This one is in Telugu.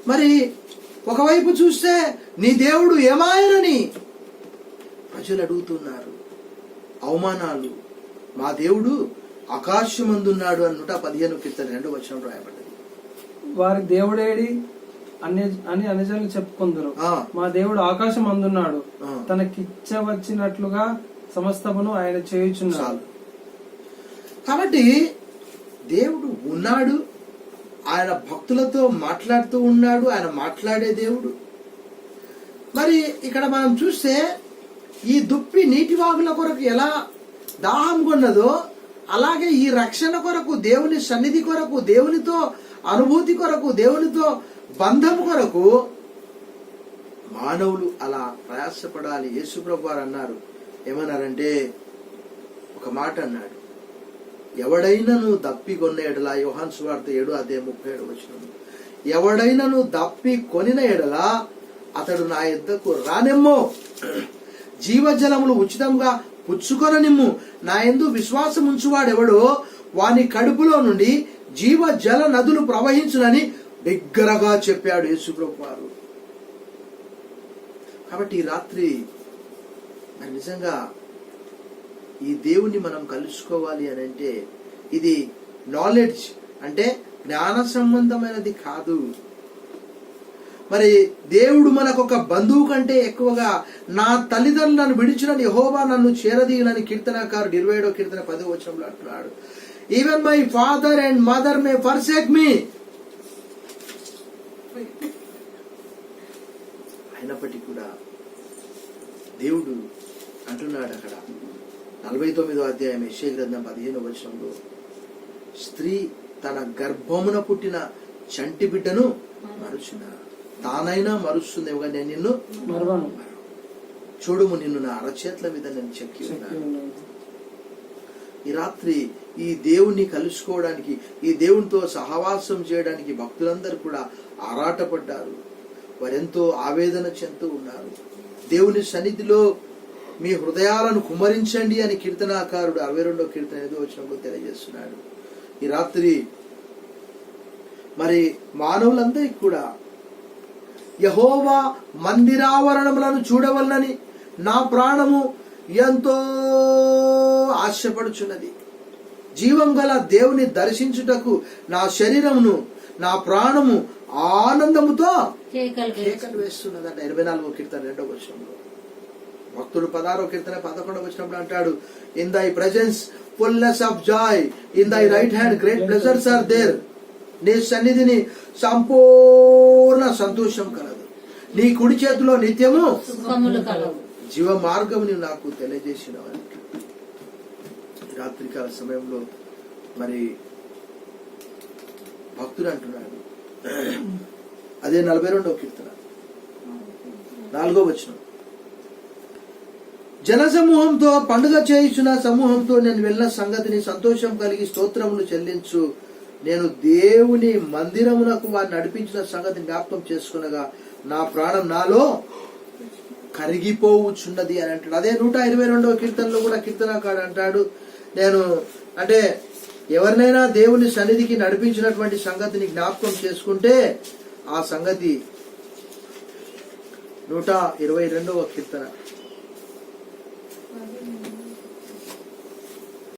మరి ఒకవైపు చూస్తే నీ దేవుడు ఏమాయనని ప్రజలు అడుగుతున్నారు. అవమానాలు. మా దేవుడు ఆకాశమందున్నాడు అని 115:2 రాయబడ్డది. వారి దేవుడేడి అని అన్యజనులు చెప్పుకుందరు. మా దేవుడు ఆకాశం అందున్నాడు, తనకిచ్చవచ్చినట్లుగా సమస్తమును ఆయన చేయుచున్నాడు. కాబట్టి దేవుడు ఉన్నాడు, ఆయన భక్తులతో మాట్లాడుతూ ఉన్నాడు, ఆయన మాట్లాడే దేవుడు. మరి ఇక్కడ మనం చూస్తే ఈ దుప్పి నీటి వాగుల కొరకు ఎలా దాహం కొన్నదో అలాగే ఈ రక్షణ కొరకు, దేవుని సన్నిధి కొరకు, దేవునితో అనుభూతి కొరకు, దేవునితో బంధం కొరకు మానవులు అలా ప్రయాసపడాలి. యేసుప్రభు వారు అన్నారు, ఏమన్నారంటే ఒక మాట అన్నాడు, ఎవడైనను దప్పి కొన్న ఎడల, యోహాను సువార్త 7:37 ఎవడైనను దప్పి కొనిన ఎడల అతడు నా యొద్దకు రానెమ్మో, జీవజలములు ఉచితంగా పుచ్చుకొననిమ్ము, నా యందు విశ్వాసం ఉంచువాడెవడో వాని కడుపులో నుండి జీవ జల నదులు ప్రవహించునని బిగ్గరగా చెప్పాడు యేసుప్రభు వారు. కాబట్టి ఈ రాత్రి మరి నిజంగా ఈ దేవుణ్ణి మనం కలుసుకోవాలి అని అంటే ఇది నాలెడ్జ్ అంటే జ్ఞాన సంబంధమైనది కాదు. మరి దేవుడు మనకు ఒక బంధువు కంటే ఎక్కువగా, నా తల్లిదండ్రులు నన్ను విడిచిన యెహోవా నన్ను చేరదీయునని కీర్తనకారుడు 27:10 అంటున్నాడు. Even my father and mother may forsake me. అయినప్పటికీ కూడా దేవుడు అంటున్నాడు అక్కడ 49వ అధ్యాయం యెషయా గ్రంథం 15వ స్త్రీ తన గర్భమున పుట్టిన చంటి బిడ్డను మరుచునా, తానైనా మరుస్తుందేమో కానీ నేను నిన్ను మరువను. చూడుము, నిన్ను నా అరచేతుల మీద నేను చెక్కి ఉన్నాను. ఈ రాత్రి ఈ దేవుణ్ణి కలుసుకోవడానికి, ఈ దేవునితో సహవాసం చేయడానికి భక్తులందరూ కూడా ఆరాటపడ్డారు. వారెంతో ఆవేదన చెందుతూ ఉన్నారు. దేవుని సన్నిధిలో మీ హృదయాలను కుమరించండి అని కీర్తనాకారుడు 62వ కీర్తన 5వ తెలియజేస్తున్నాడు. ఈ రాత్రి మరి మానవులందరికీ కూడా యెహోవా మందిరావరణములను చూడవలనని నా ప్రాణము ఎంతో ఆశపడుచున్నది. జీవం గల దేవుని దర్శించుటకు నా శరీరమును, నా ప్రాణము ఆనందముతో కేకలు వేస్తున్నదట. 84వ కీర్తన 2వ భక్తుడు 16వ కీర్తన 11వ అంటాడు, in thy presence fulness of joy, in thy right hand great pleasures are there. నీ సన్నిధిని సంపూర్ణ సంతోషం కలదు, నీ కుడి చేతిలో నిత్యము జీవ మార్గం నీవు నాకు తెలియజేసినవని. రాత్రికాల సమయంలో మరి భక్తుడు అంటున్నాడు, అదే 42వ కీర్తన 4వ జనసమూహంతో పండుగ చేయించిన సమూహంతో నేను వెళ్ళిన సంగతిని సంతోషం కలిగి స్తోత్రములు చెల్లించు. నేను దేవుని మందిరమునకు వారిని నడిపించిన సంగతిని జ్ఞాపకం చేసుకునగా నా ప్రాణం నాలో కరిగిపోవచ్చున్నది అని అంటాడు. అదే 122వ కీర్తనలో కూడా కీర్తనకాడు అంటాడు, నేను అంటే ఎవరినైనా దేవుని సన్నిధికి నడిపించినటువంటి సంగతిని జ్ఞాపకం చేసుకుంటే ఆ సంగతి 122వ కీర్తన